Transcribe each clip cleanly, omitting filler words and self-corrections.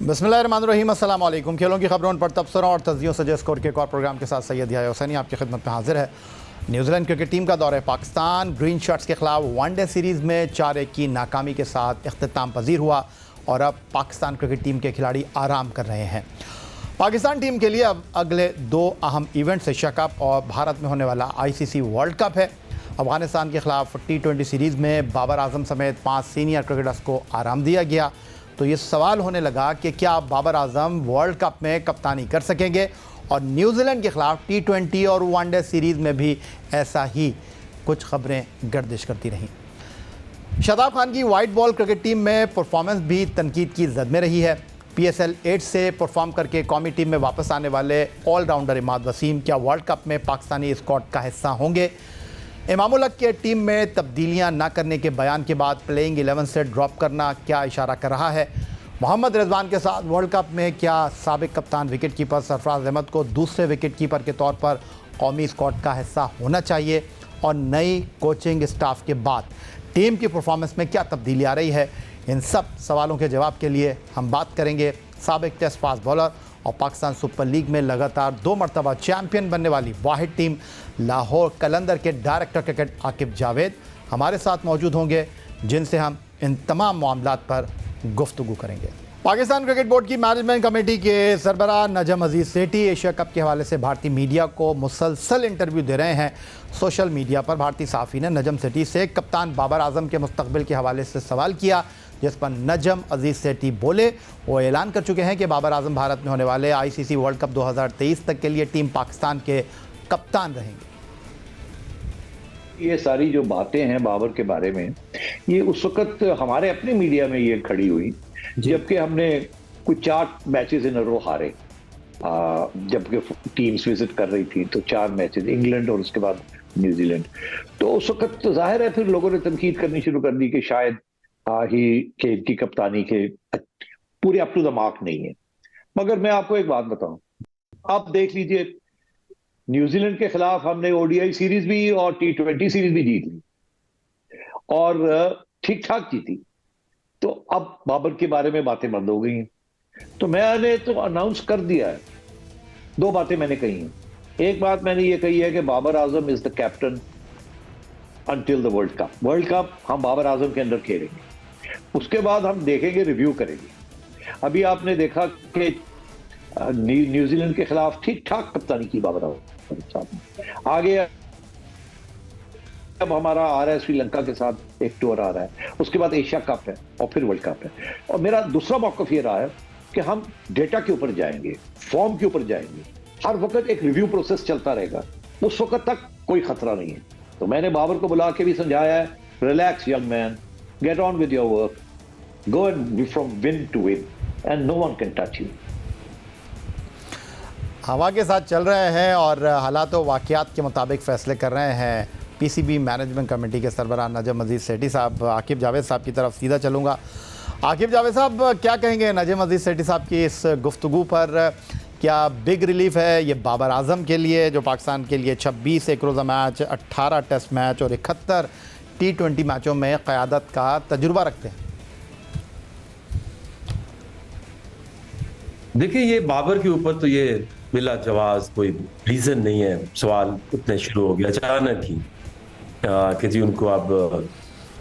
बिस्मिल्लाहिर्रहमानिर्रहीम, अस्सलाम वालेकुम। खेलों की खबरों पर तबसरों और तज्जियों से स्कोर के एक और प्रोग्राम के साथ सैयद याह्या हुसैनी आपकी खिदमत में हाजिर है। न्यूजीलैंड क्रिकेट टीम का दौरे पाकिस्तान ग्रीन शर्ट्स के खिलाफ वनडे सीरीज़ में 4-1 की नाकामी के साथ इख्तिताम पजीर हुआ और अब पाकिस्तान क्रिकेट टीम के खिलाड़ी आराम कर रहे हैं। पाकिस्तान टीम के लिए अब अगले 2 अहम इवेंट्स एशिया कप और भारत में होने वाला ICC वर्ल्ड कप है। अफगानिस्तान के खिलाफ T20 सीरीज़ में बाबर आजम समेत 5 सीनियर क्रिकेटर्स को आराम दिया गया, तो ये सवाल होने लगा कि क्या बाबर आजम वर्ल्ड कप में कप्तानी कर सकेंगे। और न्यूजीलैंड के खिलाफ T20 और वनडे सीरीज़ में भी ऐसा ही कुछ खबरें गर्दिश करती रहीं। शादाब खान की वाइट बॉल क्रिकेट टीम में परफॉर्मेंस भी तनकीद की जद में रही है। PSL 8 से परफॉर्म करके कौमी टीम में वापस आने वाले ऑलराउंडर इमाद वसीम क्या वर्ल्ड कप में पाकिस्तानी स्क्वाड का हिस्सा होंगे। इमामुल हक के टीम में तब्दीलियां न करने के बयान के बाद प्लेइंग 11 से ड्रॉप करना क्या इशारा कर रहा है। मोहम्मद रिजवान के साथ वर्ल्ड कप में क्या साबिक कप्तान विकेट कीपर सरफराज अहमद को दूसरे विकेट कीपर के तौर पर कौमी स्क्वाड का हिस्सा होना चाहिए। और नई कोचिंग स्टाफ के बाद टीम की परफॉर्मेंस में क्या तब्दीली आ रही है। इन सब सवालों के जवाब के लिए हम बात करेंगे साबिक टेस्ट फास्ट बॉलर और पाकिस्तान सुपर लीग में लगातार 2 मरतबा चैम्पियन बनने वाली वाहिद टीम लाहौर कलंदर के डायरेक्टर क्रिकेट आकिब जावेद हमारे साथ मौजूद होंगे, जिनसे हम इन तमाम मामलात पर गुफ्तगू करेंगे। पाकिस्तान क्रिकेट बोर्ड की मैनेजमेंट कमेटी के सरबराह नजम अजीज सेठी एशिया कप के हवाले से भारतीय मीडिया को मुसलसल इंटरव्यू दे रहे हैं। सोशल मीडिया पर भारतीय सहाफ़ी ने नजम सेठी से कप्तान बाबर आजम के मुस्तकबिल के हवाले से सवाल किया, जिस पर नजम अजीज सेठी बोले वो ऐलान कर चुके हैं कि बाबर आजम भारत में होने वाले ICC वर्ल्ड कप 2023 तक के लिए टीम पाकिस्तान के कप्तान रहेंगे। ये सारी जो बातें हैं बाबर के बारे में, ये उस वक्त हमारे अपने मीडिया में ये खड़ी हुई जबकि हमने कुछ 4 मैचेस इन अ रो हारे। जबकि टीम्स विजिट कर रही थी तो 4 मैचेस, इंग्लैंड और उसके बाद न्यूजीलैंड। तो उस वक्त तो जाहिर है फिर लोगों ने तनकीद करनी शुरू कर दी कि शायद के इनकी कप्तानी के पूरे अप टू द मार्क नहीं है। मगर मैं आपको एक बात बताऊं, आप देख लीजिए न्यूजीलैंड के खिलाफ हमने ODI सीरीज भी और T20 सीरीज भी जीत ली और ठीक ठाक जीती। तो अब बाबर के बारे में बातें बंद हो गई हैं। तो मैंने तो अनाउंस कर दिया है, 2 बातें मैंने कही हैं। एक बात मैंने ये कही है कि Babar Azam is the captain until the world cup. World cup हम बाबर आजम के अंदर खेलेंगे, उसके बाद हम देखेंगे, रिव्यू करेंगे। अभी आपने देखा कि न्यूजीलैंड के खिलाफ ठीक ठाक कप्तानी की बाबर आजम साहब। आगे अब हमारा आ रहा है श्रीलंका के साथ एक टूर आ रहा है, उसके बाद एशिया कप है और फिर वर्ल्ड कप है। और मेरा दूसरा मौक़िफ़ ये रहा है कि हम डेटा के ऊपर जाएंगे, फॉर्म के ऊपर जाएंगे, हर वक्त एक रिव्यू प्रोसेस चलता रहेगा। उस वक्त तक कोई खतरा नहीं है। तो मैंने बाबर को बुला के भी समझाया है, relax young man, get on with your work, go and from win to win and no one can touch you. हवा के साथ चल रहे हैं और हालात व वाक़यात के मुताबिक फ़ैसले कर रहे हैं। PCB मैनेजमेंट कमेटी के सरबराह नजम अजीज सेठी साहब। आकिब जावेद साहब की तरफ सीधा चलूँगा। आकिब जावेद साहब, क्या कहेंगे नजम अजीज सेठी साहब की इस गुफ्तगू पर? क्या बिग रिलीफ है ये बाबर आजम के लिए, जो पाकिस्तान के लिए 26 एक रोज़ा मैच, 18 टेस्ट मैच और 71 T20 मैचों में क़यादत का तजुर्बा रखते हैं? देखिए, ये बाबर के ऊपर तो ये बिला जवाब कोई रीज़न नहीं है। सवाल उतने शुरू हो गया अचानक ही कि जी उनको अब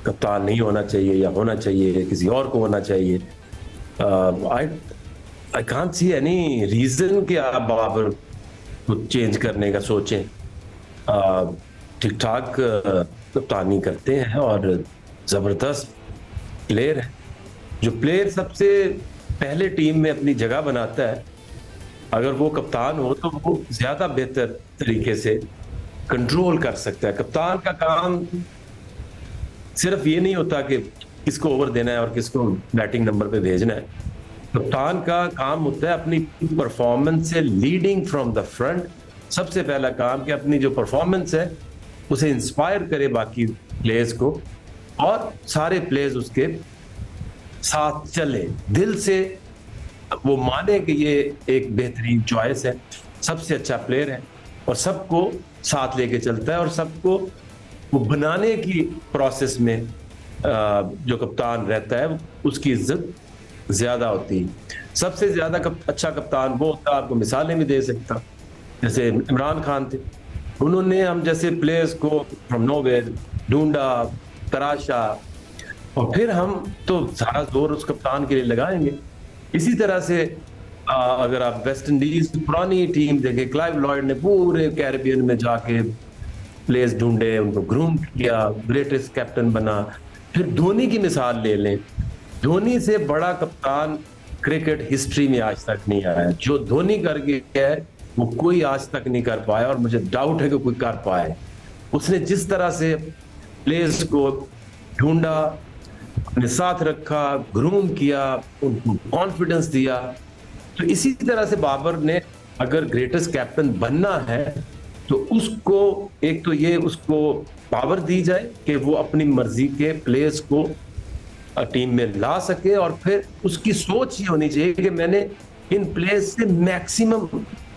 कप्तान नहीं होना चाहिए या होना चाहिए, किसी और को होना चाहिए। I can't see any reason कि आप बाबर को चेंज करने का सोचें। ठीक ठाक कप्तानी करते हैं और ज़बरदस्त प्लेयर है। जो प्लेयर सबसे पहले टीम में अपनी जगह बनाता है, अगर वो कप्तान हो तो वो ज़्यादा बेहतर तरीके से कंट्रोल कर सकता है। कप्तान का काम सिर्फ ये नहीं होता कि किसको ओवर देना है और किसको बैटिंग नंबर पे भेजना है। कप्तान का काम होता है अपनी परफॉर्मेंस से लीडिंग फ्रॉम द फ्रंट। सबसे पहला काम कि अपनी जो परफॉर्मेंस है उसे इंस्पायर करे बाकी प्लेयर्स को और सारे प्लेयर्स उसके साथ चले, दिल से वो माने कि ये एक बेहतरीन चॉइस है, सबसे अच्छा प्लेयर है और सबको साथ लेके चलता है और सबको वो बनाने की प्रोसेस में जो कप्तान रहता है उसकी इज्जत ज्यादा होती है। सबसे ज्यादा अच्छा कप्तान वो होता, आपको मिसालें भी दे सकता, जैसे इमरान खान थे। उन्होंने हम जैसे प्लेयर्स को फ्रॉम नोवेयर ढूंढा, तराशा, और फिर हम तो सारा जोर उस कप्तान के लिए लगाएंगे। इसी तरह से अगर आप वेस्ट इंडीज पुरानी टीम देखें, क्लाइव लॉयड ने पूरे कैरिबियन में जाके प्लेयर्स ढूंढे, उनको ग्रूम किया, ग्रेटेस्ट कैप्टन बना। फिर धोनी की मिसाल ले लें, धोनी से बड़ा कप्तान क्रिकेट हिस्ट्री में आज तक नहीं आया। जो धोनी कर गया है वो कोई आज तक नहीं कर पाया, और मुझे डाउट है कि कोई कर पाए। उसने जिस तरह से प्लेयर्स को ढूंढा, अपने साथ रखा, ग्रूम किया, उनको कॉन्फिडेंस दिया, तो इसी तरह से बाबर ने अगर ग्रेटेस्ट कैप्टन बनना है तो उसको एक तो ये उसको पावर दी जाए कि वो अपनी मर्जी के प्लेयर्स को टीम में ला सके, और फिर उसकी सोच ये होनी चाहिए कि मैंने इन प्लेयर्स से मैक्सिमम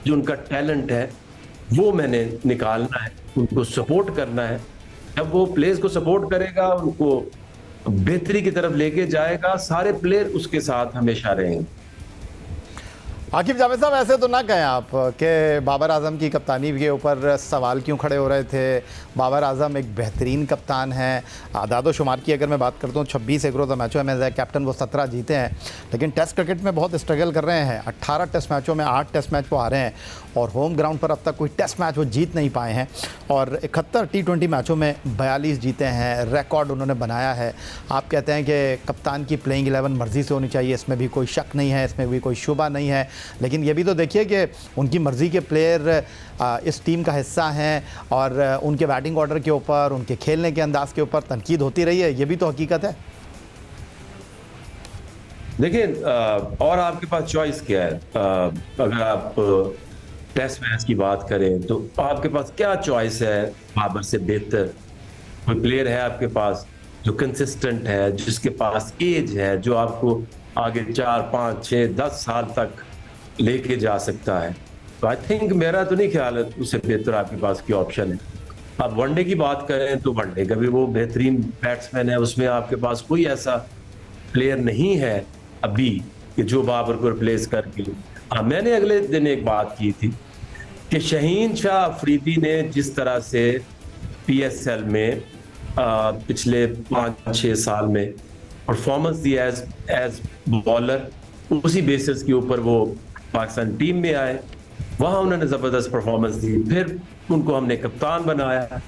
जो उनका टैलेंट है वो मैंने निकालना है, उनको सपोर्ट करना है। जब वो प्लेयर्स को सपोर्ट करेगा, उनको बेहतरी की तरफ लेके जाएगा, सारे प्लेयर उसके साथ हमेशा रहेंगे। आकिब जावेद साहब, ऐसे तो ना कहें आप कि बाबर आजम की कप्तानी के ऊपर सवाल क्यों खड़े हो रहे थे। बाबर आजम एक बेहतरीन कप्तान हैं। आदाद शुमार की अगर मैं बात करता हूँ, 26 एक रोज़ा मैचों में एज ए कैप्टन वो 17 जीते हैं, लेकिन टेस्ट क्रिकेट में बहुत स्ट्रगल कर रहे हैं। 18 टेस्ट मैचों में 8 टेस्ट मैच वो हारे हैं, और होम ग्राउंड पर अब तक कोई टेस्ट मैच वो जीत नहीं पाए हैं। और 71 T20 मैचों में 42 जीते हैं, रिकॉर्ड उन्होंने बनाया है। आप कहते हैं कि कप्तान की प्लेइंग 11 मर्ज़ी से होनी चाहिए, इसमें भी कोई शक नहीं है, इसमें भी कोई शुबा नहीं है, लेकिन ये भी तो देखिए कि उनकी मर्ज़ी के प्लेयर इस टीम का हिस्सा हैं, और उनके बैटिंग ऑर्डर के ऊपर, उनके खेलने के अंदाज के ऊपर तनकीद होती रही है। ये भी तो हकीकत है। देखिए, और आपके पास चॉइस क्या है? अगर आप टेस्ट मैच की बात करें तो आपके पास क्या चॉइस है बाबर से बेहतर? कोई प्लेयर है आपके पास जो कंसिस्टेंट है, जिसके पास एज है, जो आपको आगे 4, 5, 6, 10 साल तक लेके जा सकता है? तो आई थिंक मेरा तो नहीं ख्याल है उससे बेहतर आपके पास की ऑप्शन है। अब वनडे की बात करें तो वनडे का भी वो बेहतरीन बैट्समैन है, उसमें आपके पास कोई ऐसा प्लेयर नहीं है अभी कि जो बाबर को रिप्लेस करके। हाँ, मैंने अगले दिन एक बात की थी कि शाहीन शाह अफरीदी ने जिस तरह से PSL में पिछले 5-6 साल में परफॉर्मेंस दिया एज बॉलर, उसी बेसिस के ऊपर वो पाकिस्तान टीम में आए, वहां उन्होंने जबरदस्त परफॉर्मेंस दी, फिर उनको हमने कप्तान बनाया।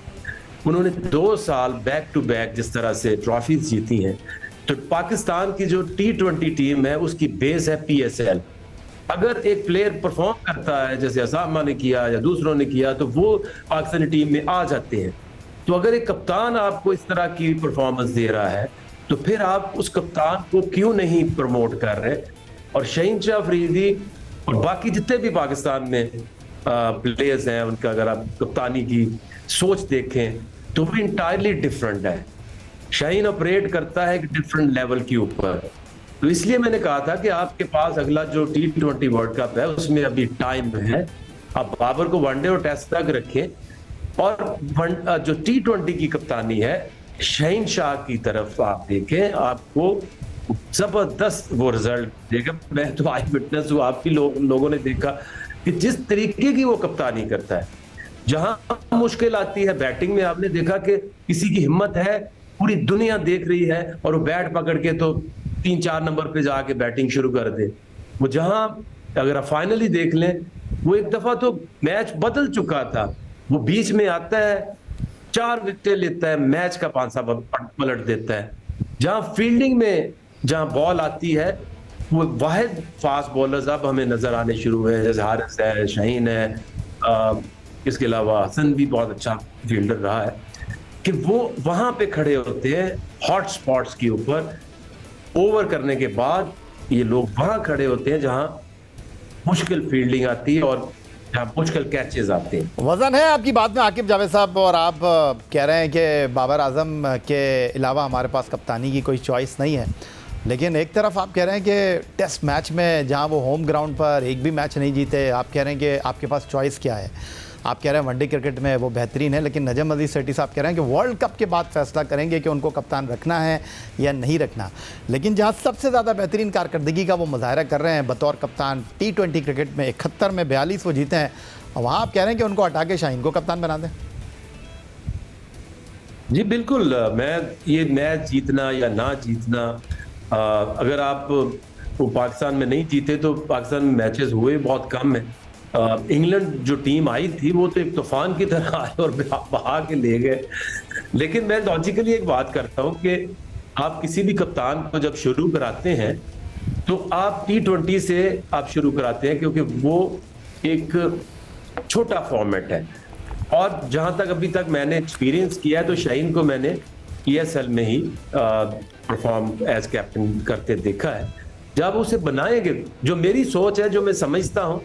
उन्होंने 2 साल बैक टू बैक जिस तरह से ट्रॉफीज जीती हैं, तो पाकिस्तान की जो T20 टीम है उसकी बेस है PSL। अगर एक प्लेयर परफॉर्म करता है जैसे असामा ने किया या दूसरों ने किया, तो वो पाकिस्तानी टीम में आ जाते हैं। तो अगर एक कप्तान आपको इस तरह की परफॉर्मेंस दे रहा है तो फिर आप उस कप्तान को क्यों नहीं प्रमोट कर रहे? और शाहीन शाह अफरीदी और बाकी जितने भी पाकिस्तान में प्लेयर्स हैं, उनका अगर आप कप्तानी की सोच देखें तो वो इंटायरली डिफरेंट है। शाहीन ऑपरेट करता है एक डिफरेंट लेवल के ऊपर। तो इसलिए मैंने कहा था कि आपके पास अगला जो T20 वर्ल्ड कप है उसमें अभी टाइम है, आप बाबर को वनडे और टेस्ट तक रखें, और जो T20 की कप्तानी है शाहीन शाह की तरफ आप देखें, आपको जबरदस्त वो रिजल्ट देगा। मैं तो आई विटनेस हूँ, आपकी लोगों ने देखा कि जिस तरीके की वो कप्तानी करता है, जहां मुश्किल आती है बैटिंग में, आपने देखा कि किसी की हिम्मत है, पूरी दुनिया देख रही है, और वो बैट पकड़ के तो 3-4 नंबर पे जाके बैटिंग शुरू कर दे। वो जहां अगर आप फाइनली देख लें, वो एक दफा तो मैच बदल चुका था, वो बीच में आता है, 4 विकेट लेता है, मैच का पांसा पलट देता है। जहां फील्डिंग में जहां बॉल आती है, वो वाहिद फास्ट बॉलर्स अब हमें नजर आने शुरू हुए हैं, जैसे हारिस है, शाहीन है, इसके अलावा हसन भी बहुत अच्छा फील्डर रहा है, कि वो वहां पे खड़े होते हैं हॉट स्पॉट्स के ऊपर। ओवर करने के बाद ये लोग वहां खड़े होते हैं जहां मुश्किल फील्डिंग आती है और जहां मुश्किल कैचेस आते हैं। वजन है आपकी बात में आकिब जावेद साहब, और आप कह रहे हैं कि बाबर आजम के अलावा हमारे पास कप्तानी की कोई चॉइस नहीं है, लेकिन एक तरफ आप कह रहे हैं कि टेस्ट मैच में जहां वो होम ग्राउंड पर एक भी मैच नहीं जीते, आप कह रहे हैं कि आपके पास चॉइस क्या है? आप कह रहे हैं वनडे क्रिकेट में वो बेहतरीन है, लेकिन नजम अजीज सेठी साहब कह रहे हैं कि वर्ल्ड कप के बाद फैसला करेंगे कि उनको कप्तान रखना है या नहीं रखना। लेकिन जहाँ सबसे ज़्यादा बेहतरीन कारकर्दगी का वो मुजाहरा कर रहे हैं बतौर कप्तान T20 क्रिकेट में 71 में 42 वो जीते हैं, वहाँ आप कह रहे हैं कि उनको हटा के शाहीन को कप्तान बना दें। जी बिल्कुल, मैं ये मैच जीतना या ना जीतना, अगर आप वो पाकिस्तान में नहीं जीते तो पाकिस्तान में मैचेस हुए बहुत कम है। इंग्लैंड जो टीम आई थी वो तो एक तूफान की तरह आए और बहा के ले गए। लेकिन मैं लॉजिकली एक बात करता हूँ कि आप किसी भी कप्तान को जब शुरू कराते हैं तो आप T20 से आप शुरू कराते हैं, क्योंकि वो एक छोटा फॉर्मेट है। और जहां तक अभी तक मैंने एक्सपीरियंस किया है तो शाहीन को मैंने ESL में ही परफॉर्म एज कैप्टन करते देखा है। जब उसे बनाएंगे, जो मेरी सोच है, जो मैं समझता हूं,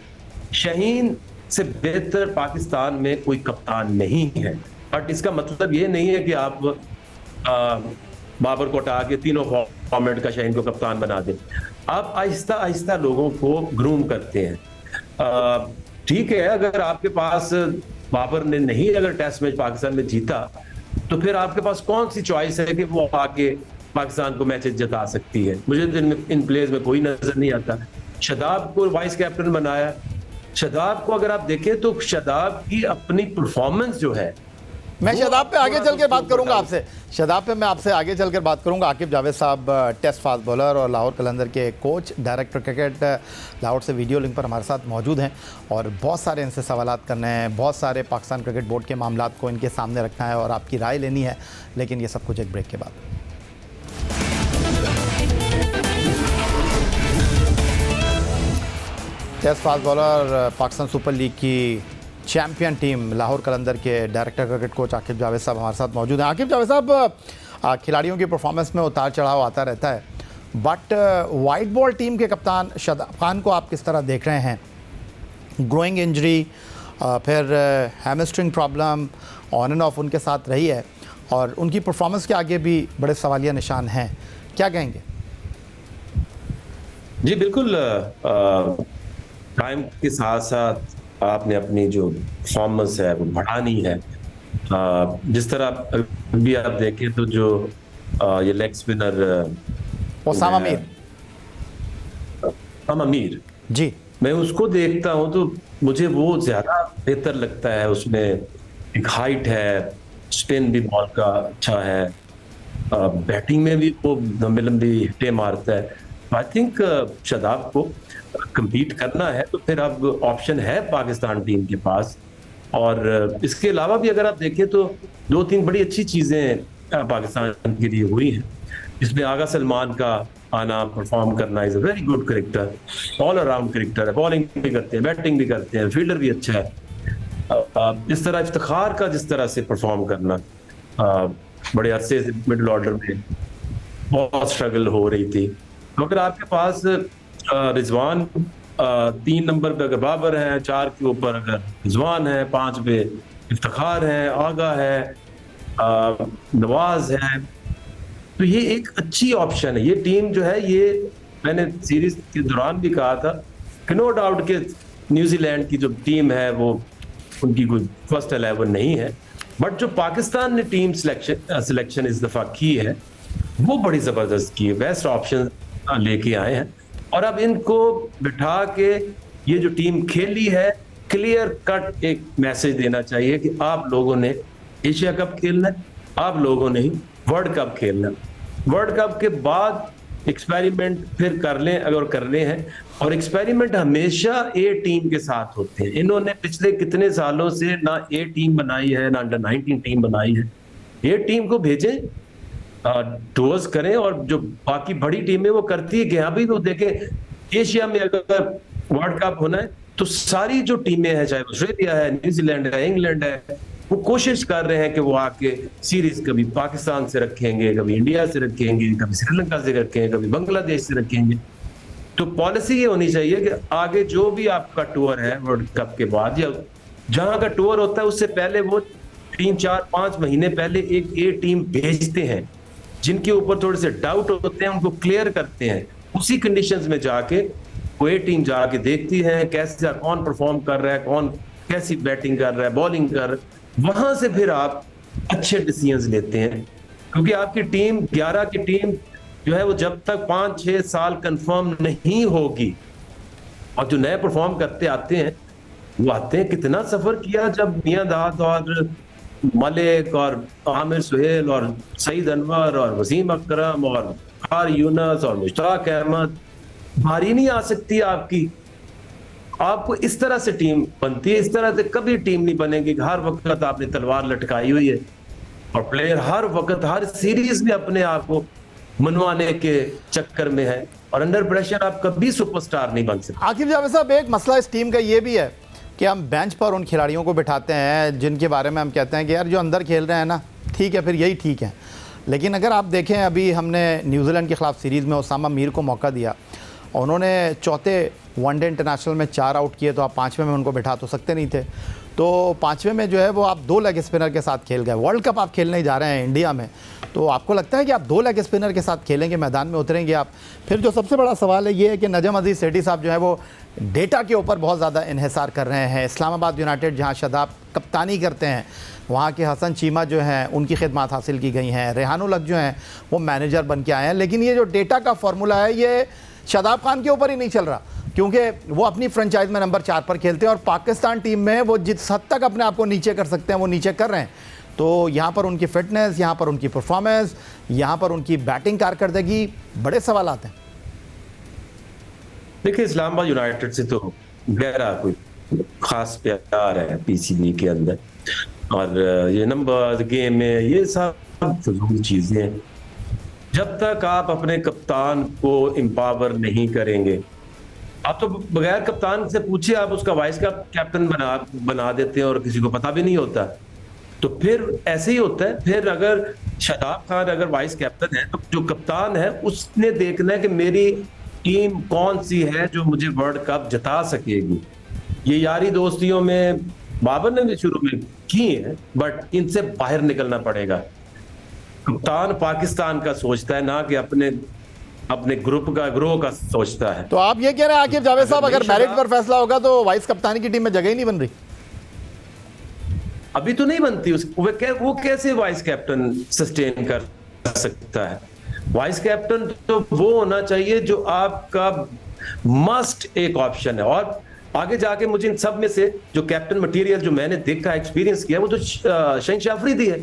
शाहीन से बेहतर पाकिस्तान में कोई कप्तान नहीं है। बट इसका मतलब ये नहीं है कि आप बाबर को हटा के तीनों फॉर्मेट का शाहीन को कप्तान बना दें। आप आहिस्ता आहिस्ता लोगों को ग्रूम करते हैं। ठीक है, अगर आपके पास बाबर ने नहीं अगर टेस्ट मैच पाकिस्तान में जीता तो फिर आपके पास कौन सी चॉइस है कि वो आके पाकिस्तान को मैचेस जिता सकती है? मुझे तो इन प्लेयर्स में कोई नजर नहीं आता। शादाब को वाइस कैप्टन बनाया। शादाब को अगर आप देखें तो शादाब की अपनी परफॉर्मेंस जो है, मैं शादाब पे आगे चल के बात करूंगा आपसे। शादाब पे मैं आपसे आगे चल कर बात करूंगा। आकिब जावेद साहब टेस्ट फास्ट बॉलर और लाहौर कलंदर के कोच, डायरेक्टर क्रिकेट लाहौर से वीडियो लिंक पर हमारे साथ मौजूद हैं और बहुत सारे इनसे सवालात करने हैं, बहुत सारे पाकिस्तान क्रिकेट बोर्ड के मामलात को इनके सामने रखना है और आपकी राय लेनी है। लेकिन ये सब कुछ एक ब्रेक के बाद। Test fast bowler Pakistan super league की चैंपियन टीम लाहौर कलंदर के director cricket coach Aqib Javed साहब हमारे साथ मौजूद हैं। आकिब जावेद साहब, खिलाड़ियों की परफॉर्मेंस में उतार चढ़ाव आता रहता है, बट वाइट बॉल टीम के कप्तान शादाब खान को आप किस तरह देख रहे हैं? ग्रोइंग इंजरी, फिर hamstring problem on end of उनके साथ रही है और उनकी परफॉर्मेंस के आगे भी बड़े सवालिया निशान हैं, क्या कहेंगे? जी बिल्कुल, टाइम के साथ साथ आपने अपनी जो परफॉर्मेंस है वो बढ़ानी है। जिस तरह अभी आप देखें तो जो ये लेग स्पिनर ओसामा मीर जी, मैं उसको देखता हूं तो मुझे वो ज्यादा बेहतर लगता है। उसमें एक हाइट है, स्पिन भी बॉल का अच्छा है, बैटिंग में भी वो लंबी लंबी हिट्टे मारता है। आई थिंक शादाब को compete करना है तो फिर अब ऑप्शन है पाकिस्तान टीम के पास। और इसके अलावा भी अगर आप देखें तो 2-3 बड़ी अच्छी चीजें पाकिस्तान के लिए हुई हैं। इसमें आगा सलमान का आना, परफॉर्म करना, is a very good cricketer, all around cricketer है, बॉलिंग भी करते हैं, बैटिंग भी करते हैं, फील्डर भी अच्छा है। इस तरह इफ्तिखार का जिस तरह से परफॉर्म करना, बड़े अरसे से मिडिल ऑर्डर में बहुत स्ट्रगल हो रही थी। तो अगर आपके पास रिजवान 3 नंबर पे अगर बाबर है, 4 के ऊपर अगर रिजवान है, 5 पे इफ्तिखार है, आगा है, नवाज है, तो ये एक अच्छी ऑप्शन है। ये टीम जो है, ये मैंने सीरीज के दौरान भी कहा था कि नो डाउट कि न्यूजीलैंड की जो टीम है वो उनकी कोई फर्स्ट 11 नहीं है, बट जो पाकिस्तान ने टीम सिलेक्शन इस दफा की है वो बड़ी जबरदस्त की है। बेस्ट ऑप्शन लेके आए हैं और अब इनको बिठा के ये जो टीम खेली है, क्लियर कट एक मैसेज देना चाहिए कि आप लोगों ने एशिया कप खेलना है, आप लोगों ने ही वर्ल्ड कप खेलना है। वर्ल्ड कप के बाद एक्सपेरिमेंट फिर कर लें अगर करने हैं, और एक्सपेरिमेंट हमेशा ए टीम के साथ होते हैं। इन्होंने पिछले कितने सालों से ना ए टीम बनाई है ना अंडर 19 टीम बनाई है। ए टीम को भेजें, टूर्स करें, और जो बाकी बड़ी टीमें वो करती है कि अभी वो देखें एशिया में अगर वर्ल्ड कप होना है तो सारी जो टीमें हैं, चाहे ऑस्ट्रेलिया है, न्यूजीलैंड है, इंग्लैंड है, वो कोशिश कर रहे हैं कि वो आके सीरीज कभी पाकिस्तान से रखेंगे, कभी इंडिया से रखेंगे, कभी श्रीलंका से रखेंगे, कभी बांग्लादेश से रखेंगे। तो पॉलिसी ये होनी चाहिए कि आगे जो भी आपका टूर है वर्ल्ड कप के बाद या जहां का टूर होता है उससे पहले वो 3-4-5 महीने पहले एक ए टीम भेजते हैं, जिनके ऊपर थोड़े से डाउट होते हैं उनको क्लियर करते हैं। उसी कंडीशंस में जाके वो ए टीम जाके देखती है कैसे कौन परफॉर्म कर रहा है, कौन कैसी बैटिंग कर रहा है, बॉलिंग कर रहा है, वहां से फिर आप अच्छे डिसीजंस लेते हैं। क्योंकि आपकी टीम 11 की टीम जो है वो जब तक 5-6 साल कंफर्म नहीं होगी, और जो नए परफॉर्म करते आते हैं वो आते हैं, कितना सफर किया जब मियां दाद और मलिक और आमिर सुहेल और सईद अनवर और वसीम अकरम और खार यूनस और मुश्ताक अहमद, भारी नहीं आ सकती आपकी। आपको इस तरह से टीम बनती है, इस तरह से कभी टीम नहीं बनेगी कि हर वक्त आपने तलवार लटकाई हुई है और प्लेयर हर वक्त हर सीरीज में अपने आप को मनवाने के चक्कर में है, और अंडर प्रेशर आप कभी सुपरस्टार नहीं बन सकते। आकिब जावेद साहब, एक मसला इस टीम का ये भी है कि हम बेंच पर उन खिलाड़ियों को बिठाते हैं जिनके बारे में हम कहते हैं कि यार जो अंदर खेल रहे हैं ना, ठीक है, फिर यही ठीक है। लेकिन अगर आप देखें, अभी हमने न्यूजीलैंड के ख़िलाफ़ सीरीज़ में उसामा मीर को मौका दिया, उन्होंने चौथे वनडे इंटरनेशनल में 4 आउट किए, तो आप 5वें में उनको बिठा तो सकते नहीं थे। तो 5वें में जो है वो आप 2 लेग स्पिनर के साथ खेल गए। वर्ल्ड कप आप खेलने जा रहे हैं इंडिया में, तो आपको लगता है कि आप 2 लेग स्पिनर के साथ खेलेंगे, मैदान में उतरेंगे आप? फिर जो सबसे बड़ा सवाल है ये है कि नजम अजीज़ सेठी साहब जो है वो डेटा के ऊपर बहुत ज़्यादा इन्हिसार कर रहे हैं। इस्लामाबाद यूनाइटेड जहाँ शादाब कप्तानी करते हैं, वहाँ के हसन चीमा जो हैं उनकी खिदमत हासिल की गई हैं, रेहानुल हक जो हैं वो मैनेजर बन के आए हैं। लेकिन ये जो डेटा का फार्मूला है ये शादाब खान के ऊपर ही नहीं चल रहा, क्योंकि वो अपनी फ्रेंचाइज में नंबर 4 पर खेलते हैं और पाकिस्तान टीम में वो जिस हद तक अपने आप को नीचे कर सकते हैं वो नीचे कर रहे हैं। तो यहाँ पर उनकी फिटनेस, यहाँ पर उनकी परफॉर्मेंस, यहाँ पर उनकी बैटिंग कारकर्दगी, बड़े सवाल आते हैं। देखिए, इस्लामाबाद यूनाइटेड से तो गहरा कोई खास प्यार है पीसीबी के अंदर, और ये नंबर गेम में ये सब फजूल चीजें हैं। जब तक आप अपने कप्तान को एम्पावर नहीं करेंगे, आप तो बगैर कप्तान से पूछिए, आप उसका वाइस कैप्टन बना देते हैं और किसी को पता भी नहीं होता। तो फिर ऐसे ही होता है। फिर अगर शादाब खान अगर वाइस कैप्टन है, तो जो कप्तान है उसने देखना है कि मेरी टीम कौन सी है जो मुझे वर्ल्ड कप जिता सकेगी। ये यारी दोस्तियों में बाबर ने भी शुरू में की है, बट इनसे बाहर निकलना पड़ेगा। कप्तान पाकिस्तान का सोचता है, ना कि अपने ग्रोह का सोचता है। तो आप ये कह रहे हैं आकिब जावेद साहब, अगर मेरिट पर फैसला होगा तो वाइस कप्तानी की टीम में जगह ही नहीं बन रही? अभी तो नहीं बनती। वो कैसे वाइस कैप्टन सस्टेन कर सकता है? वाइस कैप्टन तो वो होना चाहिए जो आपका मस्ट एक ऑप्शन है। और आगे जाके मुझे इन सब में से जो कैप्टन मटेरियल जो मैंने देखा, एक्सपीरियंस किया, वो तो शहनशाह अफरीदी है।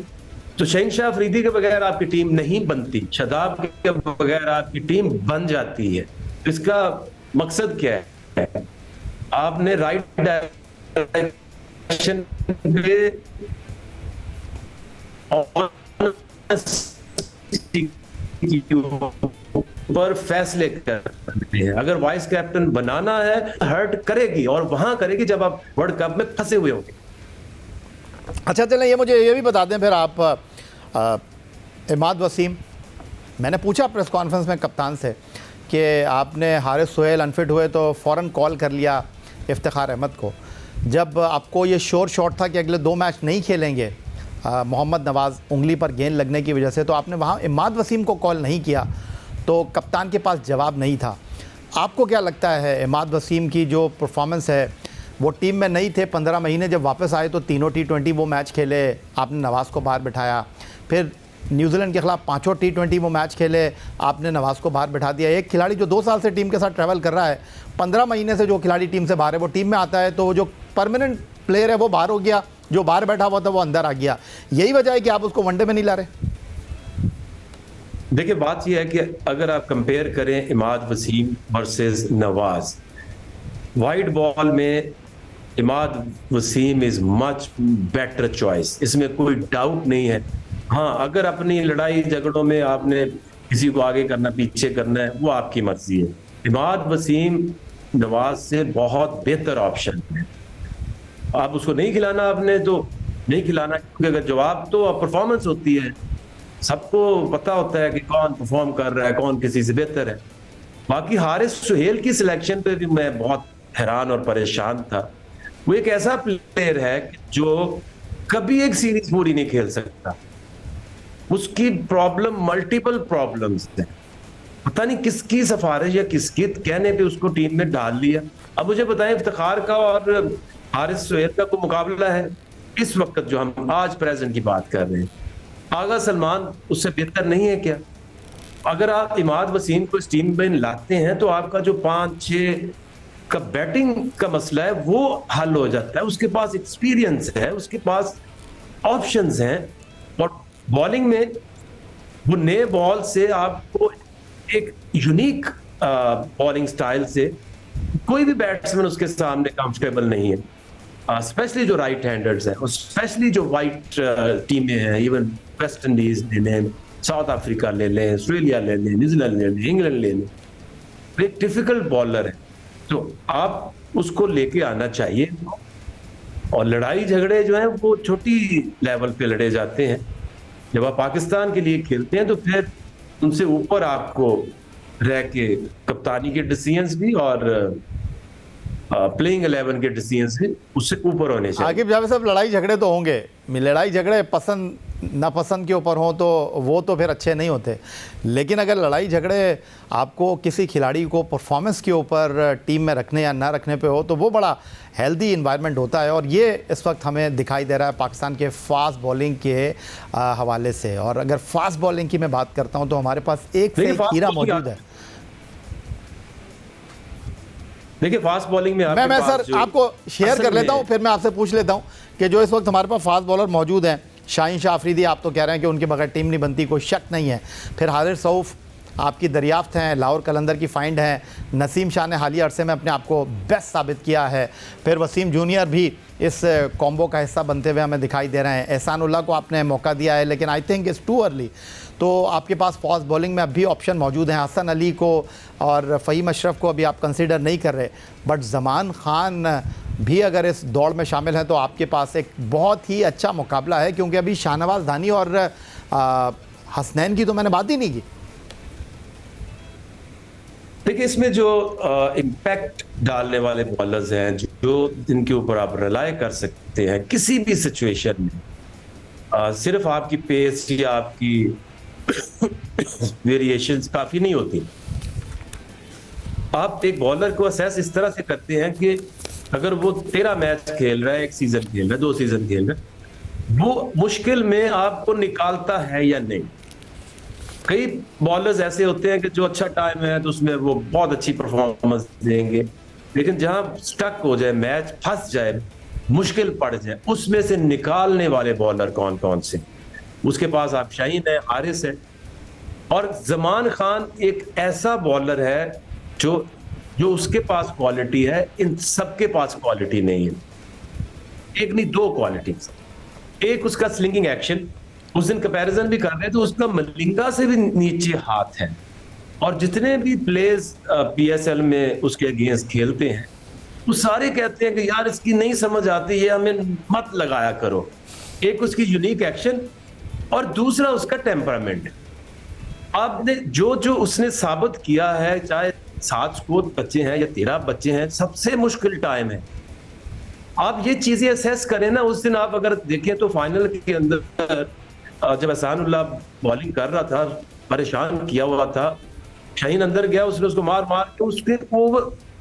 तो शहनशाह अफरीदी के बगैर आपकी टीम नहीं बनती, शादाब के बगैर आपकी टीम बन जाती है। इसका मकसद क्या है? आपने राइट डायरेक्शन पर फैसले करने हैं। अगर वाइस कैप्टन बनाना है, हर्ट करेगी, और वहां करेगी जब आप वर्ल्ड कप में फंसे हुए होंगे। अच्छा, चलें, ये मुझे ये भी बता दें फिर आप, इमाद वसीम, मैंने पूछा प्रेस कॉन्फ्रेंस में कप्तान से कि आपने हारिस सुहेल अनफिट हुए तो फ़ौरन कॉल कर लिया इफ्तिखार अहमद को। जब आपको ये शोर शॉट था कि अगले 2 मैच नहीं खेलेंगे मोहम्मद नवाज़ उंगली पर गेंद लगने की वजह से, तो आपने वहाँ इमाद वसीम को कॉल नहीं किया, तो कप्तान के पास जवाब नहीं था। आपको क्या लगता है, इमाद वसीम की जो परफॉर्मेंस है, वो टीम में नहीं थे 15 महीने, जब वापस आए तो तीनों T20 वो मैच खेले, आपने नवाज़ को बाहर बिठाया। फिर न्यूजीलैंड के खिलाफ 5 T20 वो मैच खेले, आपने नवाज़ को बाहर बिठा दिया। एक खिलाड़ी जो 2 साल से टीम के साथ ट्रैवल कर रहा है, 15 महीने से जो खिलाड़ी टीम से बाहर है वो टीम में आता है, तो जो परमानेंट प्लेयर है वो बाहर हो गया, जो बाहर बैठा हुआ था वो अंदर आ गया। यही वजह है कि आप उसको वनडे में नहीं ला रहे? देखिए, बात यह है कि अगर आप कंपेयर करें Imad Wasim versus Nawaz, wide ball में Imad Wasim is much better choice, इसमें कोई डाउट नहीं है। हाँ, अगर अपनी लड़ाई झगड़ों में आपने किसी को आगे करना पीछे करना है, वो आपकी मर्जी है। इमाद वसीम नवाज से बहुत बेहतर ऑप्शन है। आप उसको नहीं खिलाना, आपने तो नहीं खिलाना, क्योंकि अगर जवाब तो परफॉर्मेंस होती है, सबको पता होता है कि कौन परफॉर्म कर रहा है, कौन किसी से बेहतर है। बाकी हारिस सुहेल की सिलेक्शन पे भी मैं बहुत हैरान और परेशान था। वो एक ऐसा प्लेयर है जो कभी एक सीरीज पूरी नहीं खेल सकता। उसकी प्रॉब्लम, मल्टीपल प्रॉब्लम्स है। पता नहीं किसकी सिफारिश या किसके कहने पे उसको टीम में डाल लिया। अब मुझे बताएं, इफ्तिखार का और हारिस सोहेल का कोई मुकाबला है इस वक्त जो हम आज प्रेजेंट की बात कर रहे हैं? आगा सलमान उससे बेहतर नहीं है क्या? अगर आप इमाद वसीम को इस टीम में लाते हैं तो आपका जो 5-6 का बैटिंग का मसला है वो हल हो जाता है। उसके पास एक्सपीरियंस है, उसके पास ऑप्शंस हैं, और बॉलिंग में वो नए बॉल से आपको एक यूनिक बॉलिंग स्टाइल से कोई भी बैट्समैन उसके सामने कंफर्टेबल नहीं है, स्पेशली जो राइट हैंडर्स हैं, और स्पेशली जो वाइट टीमें हैं, इवन वेस्ट इंडीज ले लें, साउथ अफ्रीका ले लें, ऑस्ट्रेलिया ले लें, न्यूजीलैंड ले लें, इंग्लैंड ले लें, एक डिफिकल्ट बॉलर है, तो आप उसको लेके आना चाहिए। और लड़ाई झगड़े जो हैं वो छोटी लेवल पे लड़े जाते हैं। जब आप पाकिस्तान के लिए खेलते हैं तो फिर उनसे ऊपर आपको रह के कप्तानी के डिसीजंस भी और प्लेइंग 11 के डिसीजंस भी उससे ऊपर होने चाहिए। आकिब जावेद साहब, लड़ाई झगड़े तो होंगे, लड़ाई झगड़े पसंद नापसंद के ऊपर हों तो वो तो फिर अच्छे नहीं होते, लेकिन अगर लड़ाई झगड़े आपको किसी खिलाड़ी को परफॉर्मेंस के ऊपर टीम में रखने या ना रखने पे हो तो वो बड़ा हेल्दी इन्वायरमेंट होता है। और ये इस वक्त हमें दिखाई दे रहा है पाकिस्तान के फास्ट बॉलिंग के हवाले से। और अगर फास्ट बॉलिंग की मैं बात करता हूँ तो हमारे पास एक से एक हीरा मौजूद है। देखिए फास्ट बॉलिंग में मैं सर आपको शेयर कर लेता हूँ, फिर मैं आपसे पूछ लेता हूँ कि जो इस वक्त हमारे पास फास्ट बॉलर मौजूद हैं, शाहीन शाह अफरीदी, आप तो कह रहे हैं कि उनके बगैर टीम नहीं बनती, कोई शक नहीं है। फिर हारिस रऊफ आपकी दरियाफ्त हैं, लाहौर कलंदर की फाइंड हैं, नसीम शाह ने हालिया अरसे में अपने आप को बेस्ट साबित किया है, फिर वसीम जूनियर भी इस कॉम्बो का हिस्सा बनते हुए हमें दिखाई दे रहे हैं, एहसानुल्लाह को आपने मौका दिया है लेकिन I think it's too early. तो आपके पास फास्ट बॉलिंग में अब भी ऑप्शन मौजूद हैं, हसन अली को और फ़हीम अशरफ को अभी आप कंसिडर नहीं कर रहे, बट ज़मान खान भी अगर इस दौड़ में शामिल हैं तो आपके पास एक बहुत ही अच्छा मुकाबला है, क्योंकि अभी शाहनवाज धानी और हसनैन की तो मैंने बात ही नहीं की। देखिए इसमें जो इम्पैक्ट डालने वाले बॉलर्स हैं जो जिनके ऊपर आप रिलाय कर सकते हैं किसी भी सिचुएशन में, सिर्फ आपकी पेस या आपकी वेरिएशंस काफी नहीं होती। आप एक बॉलर को असेस इस तरह से करते हैं कि अगर वो 13 मैच खेल रहा है, एक सीजन खेल रहा है, 2 सीजन खेल रहा है, वो मुश्किल में आपको निकालता है या नहीं। कई बॉलर्स ऐसे होते हैं कि जो अच्छा टाइम है तो उसमें वो बहुत अच्छी परफॉर्मेंस देंगे, लेकिन जहां स्टक हो जाए, मैच फंस जाए, मुश्किल पड़ जाए, उसमें से निकालने वाले बॉलर कौन कौन से, उसके पास आप शाहीन है, हारिस है, और ज़मान खान एक ऐसा बॉलर है जो उसके पास क्वालिटी है, इन सबके पास क्वालिटी नहीं है। एक नहीं 2 क्वालिटीज, एक उसका स्लिंगिंग एक्शन, उस दिन कंपैरिजन भी कर रहे थे तो उसका मलिंगा से भी नीचे हाथ है, और जितने भी प्लेयर्स पीएसएल में उसके अगेंस्ट खेलते हैं वो सारे कहते हैं कि यार इसकी नहीं समझ आती, ये हमें मत लगाया करो। एक उसकी यूनिक एक्शन और दूसरा उसका टेम्परामेंट। आपने जो उसने साबित किया है, चाहे 7 स्कोर बच्चे हैं या 13 बच्चे हैं, सबसे मुश्किल टाइम है। आप ये चीजें असेस करें ना। उस दिन आप अगर देखें तो फाइनल के अंदर जब एहसानुल्लाह बॉलिंग कर रहा था, परेशान किया हुआ था, शाहीन अंदर गया, उसने उसको मार के उसके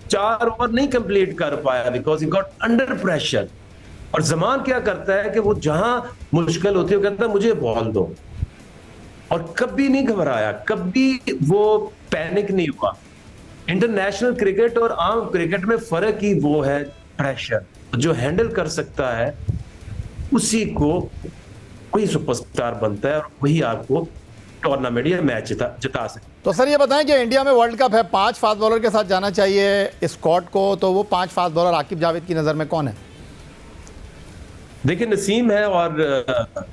4 ओवर नहीं कंप्लीट कर पाया because he got under pressure. और ज़मान क्या करता है कि वो जहां मुश्किल होती है वो कहता है मुझे बॉल दो, और कभी नहीं घबराया, कभी वो पैनिक नहीं हुआ। इंटरनेशनल क्रिकेट और आम क्रिकेट में फर्क ही वो है प्रेशर। जो हैंडल कर सकता है उसी को वही सुपरस्टार बनता है और वही आपको टूर्नामेंट या मैच जिता सकता है। तो सर ये बताएं कि इंडिया में वर्ल्ड कप है, 5 फास्ट बॉलर के साथ जाना चाहिए स्क्वाड को, तो वो 5 फास्ट बॉलर आकिब जावेद की नज़र में कौन है? देखिए नसीम है और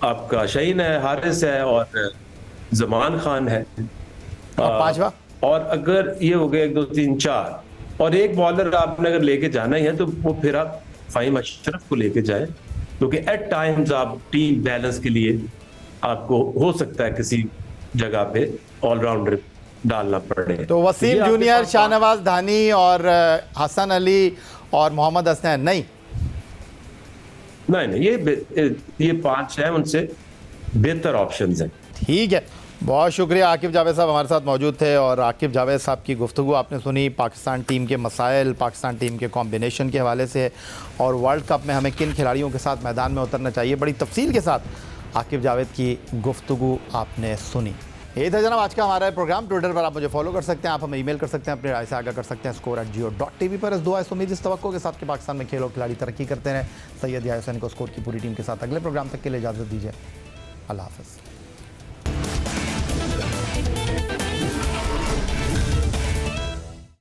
आपका शाहीन है, हारिस है और ज़मान खान है, और 5वां, और अगर ये हो गए 1 2 3 4 और एक बॉलर आपने अगर लेके जाना ही है तो वो फिर आप फ़हीम अशरफ को लेके जाए, क्योंकि एट टाइम्स आप टीम बैलेंस के लिए आपको हो सकता है किसी जगह पे ऑलराउंडर डालना पड़े। तो वसीम जूनियर, शाहनवाज धानी और हसन अली और मोहम्मद हसनैन नहीं, ये 5 हैं, उनसे बेहतर ऑप्शंस हैं। ठीक है। बहुत शुक्रिया। आकिब जावेद साहब हमारे साथ मौजूद थे और आकिब जावेद साहब की गुफ्तगू आपने सुनी पाकिस्तान टीम के मसाइल, पाकिस्तान टीम के कॉम्बिनेशन के हवाले से और वर्ल्ड कप में हमें किन खिलाड़ियों के साथ मैदान में उतरना चाहिए, बड़ी तफसील के साथ आकिब जावेद की गुफ्तगू आपने सुनी। यही था जनाब आज का हमारा प्रोग्राम। ट्विटर पर आप मुझे फॉलो कर सकते हैं, आप हमें ईमेल कर सकते हैं, अपनी राय से आगाह कर सकते हैं score@geo.tv पर। इस दुआ इस उम्मीद इस तवक्को के साथ कि पाकिस्तान में खेल और खिलाड़ी तरक्की करते हैं। सैयद याहिया हुसैन को स्कोर की पूरी टीम के साथ अगले प्रोग्राम तक के लिए इजाज़त दीजिए। अल्लाह हाफ़िज़।